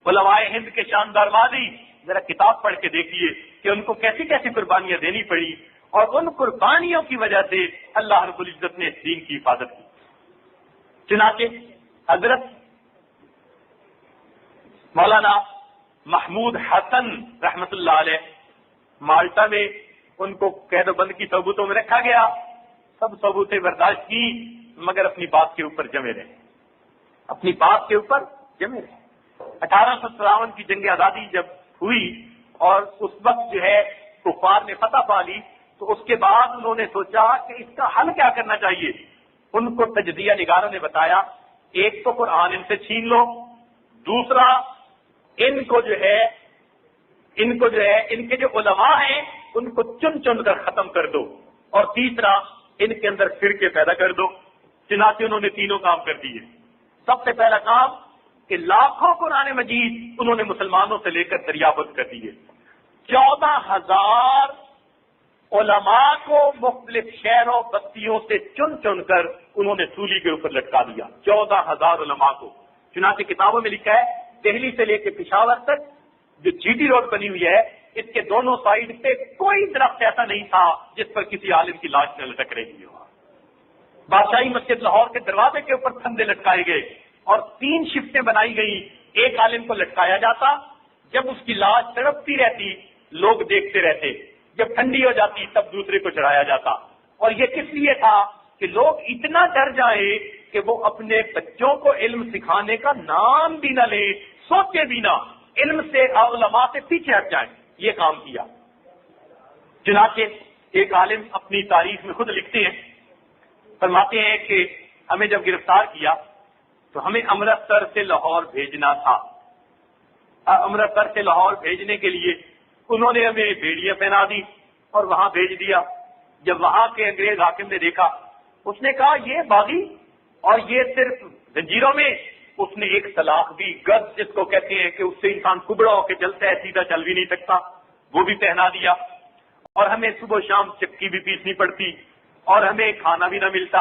علماء ہند کے شاندار ماضی، ذرا کتاب پڑھ کے دیکھیے کہ ان کو کیسی کیسی قربانیاں دینی پڑی، اور ان قربانیوں کی وجہ سے اللہ رب العزت نے اس دین کی حفاظت کی۔ چنانچہ حضرت مولانا محمود حسن رحمت اللہ علیہ مالٹا میں ان کو قید و بند کی صوبتوں میں رکھا گیا، سب صوبتیں برداشت کی، مگر اپنی بات کے اوپر جمے رہے، اپنی بات کے اوپر جمے رہے۔ 1857 کی جنگ آزادی جب ہوئی اور اس وقت جو ہے کفار نے فتح پا لی، تو اس کے بعد انہوں نے سوچا کہ اس کا حل کیا کرنا چاہیے۔ ان کو تجزیہ نگاروں نے بتایا، ایک تو قرآن ان سے چھین لو، دوسرا ان کو جو ہے ان کے جو علماء ہیں ان کو چن چن کر ختم کر دو، اور تیسرا ان کے اندر فرقے پیدا کر دو۔ چنانچہ انہوں نے تینوں کام کر دیے۔ سب سے پہلا کام کہ لاکھوں قرآن مجید انہوں نے مسلمانوں سے لے کر دریافت کر دیے۔ 14,000 علماء کو مختلف شہروں بستیوں سے چن چن کر انہوں نے سولی کے اوپر لٹکا دیا، 14,000 علماء کو۔ چنانچہ کتابوں میں لکھا ہے دہلی سے لے کے پشاور تک جو جی ٹی روڈ بنی ہوئی ہے، اس کے دونوں سائڈ پہ کوئی درخت ایسا نہیں تھا جس پر کسی عالم کی لاش نہ لٹک رہی ہو۔ بادشاہی مسجد لاہور کے دروازے کے اوپر پھندے لٹکائے گئے اور 3 شفٹیں بنائی گئی، ایک عالم کو لٹکایا جاتا، جب اس کی لاش تڑپتی رہتی لوگ دیکھتے رہتے، جب ٹھنڈی ہو جاتی تب دوسرے کو چڑھایا جاتا۔ اور یہ کس لیے تھا کہ لوگ اتنا ڈر جائیں کہ وہ اپنے بچوں کو علم سکھانے کا نام بھی نہ لیں، سوچے بھی نہ، علم سے علماء سے پیچھے ہٹ جائیں۔ یہ کام کیا۔ چنانچہ ایک عالم اپنی تاریخ میں خود لکھتے ہیں، فرماتے ہیں کہ ہمیں جب گرفتار کیا تو ہمیں امرتسر سے لاہور بھیجنا تھا۔ امرتسر سے لاہور بھیجنے کے لیے انہوں نے ہمیں بیڑیاں پہنا دی اور وہاں بھیج دیا۔ جب وہاں کے انگریز حاکم نے دیکھا، اس نے کہا یہ باغی، اور یہ صرف زنجیروں میں اس نے ایک سلاخ بھی، گز جس کو کہتے ہیں کہ اس سے انسان کبڑا ہو کے چلتا ہے، سیدھا چل بھی نہیں سکتا، وہ بھی پہنا دیا، اور ہمیں صبح شام چکی بھی پیسنی پڑتی اور ہمیں کھانا بھی نہ ملتا۔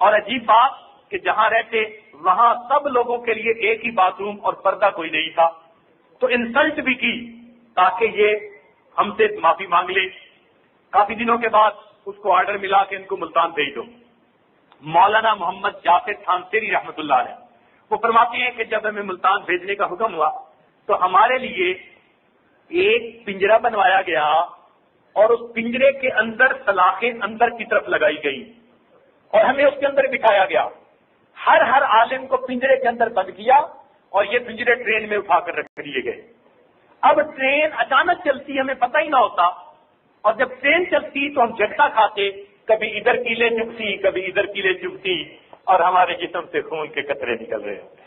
اور عجیب بات کہ جہاں رہتے وہاں سب لوگوں کے لیے ایک ہی باتھ روم اور پردہ کوئی نہیں تھا، تو انسلٹ بھی کی تاکہ یہ ہم سے معافی مانگ لے۔ کافی دنوں کے بعد اس کو آرڈر ملا کہ ان کو ملتان بھیج دو۔ مولانا محمد جاسر تھانسیری رحمت اللہ علیہ وہ فرماتے ہیں کہ جب ہمیں ملتان بھیجنے کا حکم ہوا تو ہمارے لیے ایک پنجرا بنوایا گیا اور اس پنجرے کے اندر سلاخیں اندر کی طرف لگائی گئی اور ہمیں اس کے اندر بٹھایا گیا۔ ہر عالم کو پنجرے کے اندر بند کیا اور یہ پنجرے ٹرین میں اٹھا کر رکھ دیے گئے۔ اب ٹرین اچانک چلتی، ہمیں پتہ ہی نہ ہوتا، اور جب ٹرین چلتی تو ہم جھٹکا کھاتے، کبھی ادھر کیلیں چبھتی کبھی ادھر کیلیں چبھتی اور ہمارے جسم سے خون کے قطرے نکل رہے ہوتے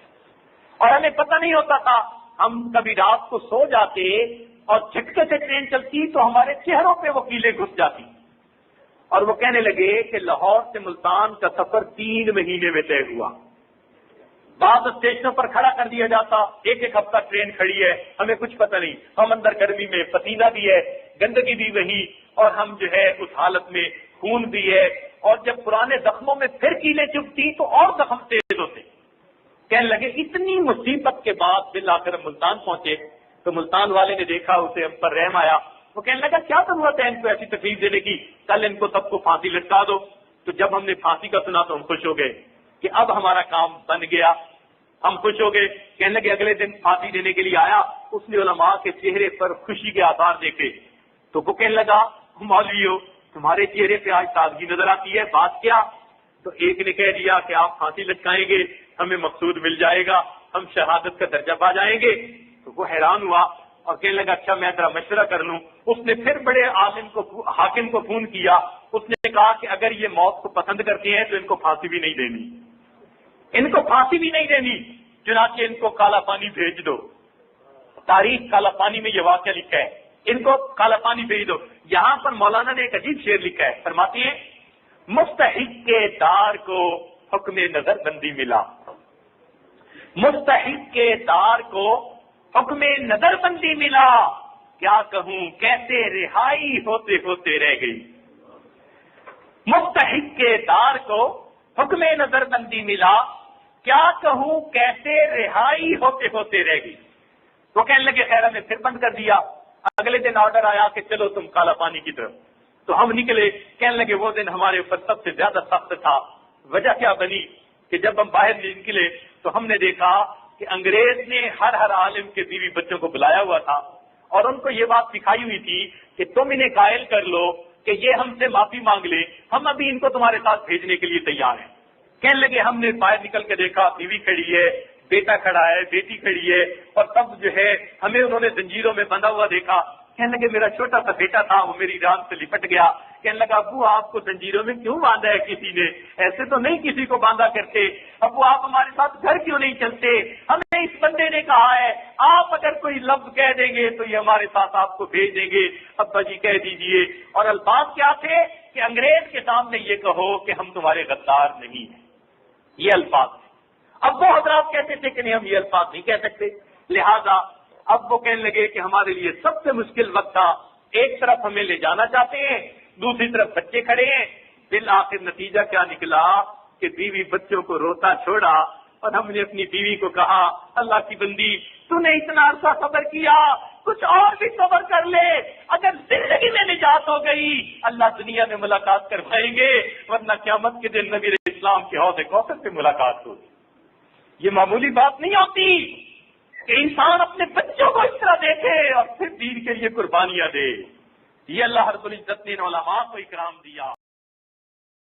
اور ہمیں پتہ نہیں ہوتا تھا۔ ہم کبھی رات کو سو جاتے اور جھٹکے سے ٹرین چلتی تو ہمارے چہروں پہ وہ کیلیں گھس جاتی۔ اور وہ کہنے لگے کہ لاہور سے ملتان کا سفر 3 مہینے میں طے ہوا۔ بعض اسٹیشنوں پر کھڑا کر دیا جاتا، ایک ہفتہ ٹرین کھڑی ہے، ہمیں کچھ پتہ نہیں، ہم اندر گرمی میں، پسینہ بھی ہے، گندگی بھی وہی، اور ہم جو ہے اس حالت میں خون بھی ہے، اور جب پرانے زخموں میں پھر کیلیں چبھتی تو اور زخم تیز ہوتے۔ کہنے لگے اتنی مصیبت کے بعد بالآخر ہم ملتان پہنچے تو ملتان والے نے دیکھا، اسے ہم پر رحم آیا، وہ کہنے لگا کیا ضرورت ہے ان کو ایسی تکلیف دینے کی، کل ان کو سب کو پھانسی لٹکا دو۔ تو جب ہم نے پھانسی کا سنا تو ہم خوش ہو گئے کہ اب ہمارا کام بن گیا، ہم خوش ہو گئے۔ کہنے لگے اگلے دن پھانسی دینے کے لیے آیا، اس نے علماء کے چہرے پر خوشی کے آثار دیکھے تو وہ کہنے لگا مولویو تمہارے چہرے پہ آج تازگی نظر آتی ہے، بات کیا؟ تو ایک نے کہہ دیا کہ آپ پھانسی لٹکائیں گے ہمیں مقصود مل جائے گا، ہم شہادت کا درجہ پا جائیں گے۔ تو وہ حیران ہوا اور کہنے لگا اچھا میں ذرا مشورہ کر لوں۔ اس نے پھر بڑے عالم کو، حاکم کو فون کیا، اس نے کہا کہ اگر یہ موت کو پسند کرتے ہیں تو ان کو پھانسی بھی نہیں دینی، ان کو پھانسی بھی نہیں دینی، چنانچہ ان کو کالا پانی بھیج دو۔ تاریخ کالا پانی میں یہ واقعہ لکھا ہے، ان کو کالا پانی بھیج دو۔ یہاں پر مولانا نے ایک عجیب شعر لکھا ہے، فرماتے ہیں مستحق کے دار کو حکم نظر بندی ملا، مستحق کے دار کو حکم نظر بندی ملا، کیا کہوں کیسے رہائی ہوتے ہوتے رہ گئی۔ مستحق کے دار کو حکم نظر بندی ملا، کیا کہوں کیسے رہائی ہوتے ہوتے رہ گئی۔ وہ کہنے لگے خیر ہم نے پھر بند کر دیا. اگلے دن آرڈر آیا کہ چلو تم کالا پانی کی طرف. تو ہم نکلے. کہنے لگے وہ دن ہمارے اوپر سب سے زیادہ سخت تھا. وجہ کیا بنی کہ جب ہم باہر نکلے تو ہم نے دیکھا کہ انگریز نے ہر عالم کے بیوی بچوں کو بلایا ہوا تھا اور ان کو یہ بات سکھائی ہوئی تھی کہ تم انہیں قائل کر لو کہ یہ ہم سے معافی مانگ لے, ہم ابھی ان کو تمہارے ساتھ بھیجنے کے لیے تیار ہیں. کہنے لگے ہم نے باہر نکل کے دیکھا بیوی کھڑی ہے, بیٹا کھڑا ہے, بیٹی کھڑی ہے, اور سب جو ہے ہمیں انہوں نے زنجیروں میں بندھا ہوا دیکھا. کہنے لگے میرا چھوٹا سا بیٹا تھا وہ میری جان سے لپٹ گیا. کہنے لگا ابو آپ کو زنجیروں میں کیوں باندھا ہے کسی نے, ایسے تو نہیں کسی کو باندھا کرتے. ابو آپ ہمارے ساتھ گھر کیوں نہیں چلتے, ہمیں اس بندے نے کہا ہے آپ اگر کوئی لفظ کہہ دیں گے تو یہ ہمارے ساتھ آپ کو بھیج دیں گے. ابا جی کہہ دیجئے. اور الفاظ کیا تھے کہ انگریز کے سامنے یہ کہو کہ ہم تمہارے غدار نہیں ہیں. یہ الفاظ تھے. اب وہ حضرات کہتے تھے کہ نہیں ہم یہ الفاظ نہیں کہہ سکتے. لہذا اب وہ کہنے لگے کہ ہمارے لیے سب سے مشکل وقت تھا, ایک طرف ہمیں لے جانا چاہتے ہیں, دوسری طرف بچے کھڑے ہیں. بالآخر نتیجہ کیا نکلا کہ بیوی بچوں کو روتا چھوڑا اور ہم نے اپنی بیوی کو کہا اللہ کی بندی تو نے اتنا عرصہ صبر کیا, کچھ اور بھی صبر کر لے. اگر زندگی میں نجات ہو گئی اللہ دنیا میں ملاقات کروائیں گے, ورنہ قیامت کے دن نبی اسلام کے حوض کوثر سے ملاقات ہوگی. یہ معمولی بات نہیں ہوتی کہ انسان اپنے بچوں کو اس طرح دیکھے اور پھر دین کے لیے قربانیاں دے. یہ اللہ رب العزت نے علماء کو اکرام دیا.